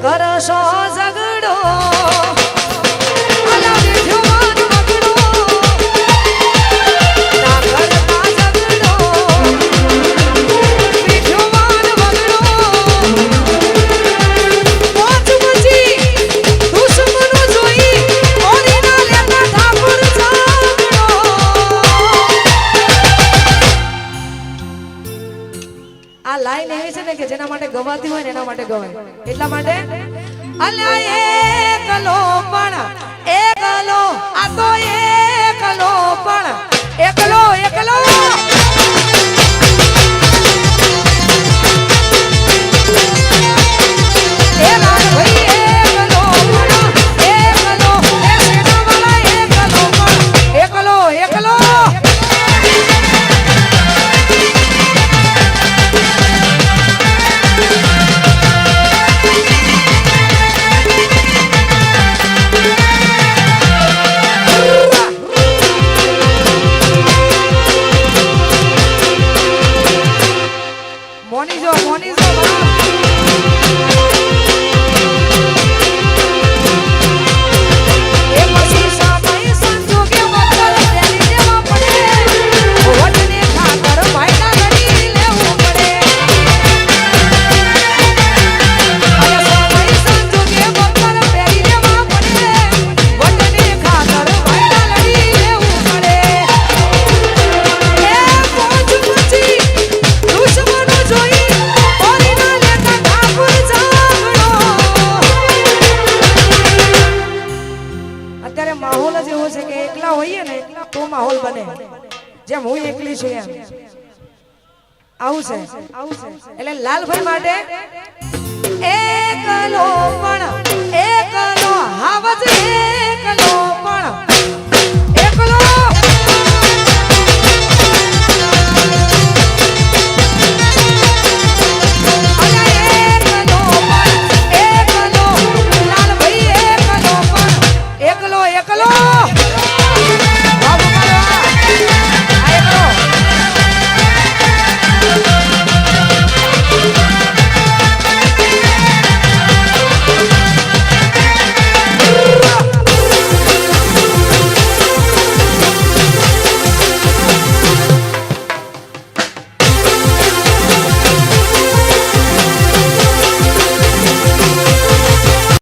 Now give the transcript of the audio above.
કરશો ઝઘડો લાઈન એવી છે ને કે જેના માટે ગવાતી હોય ને એના માટે ગવાય એટલા માટે અલ્યા એકલો પણ એકલો આ તો એકલો પણ એકલો એકલો એ લાલ ભાઈ એકલો પણ એકલો એ સેનાવાળા એકલો પણ એકલો એકલો માહોલ બને જેમ હું એકલી છું એમ આવું છે એટલે લાલભાઈ માટે એકલો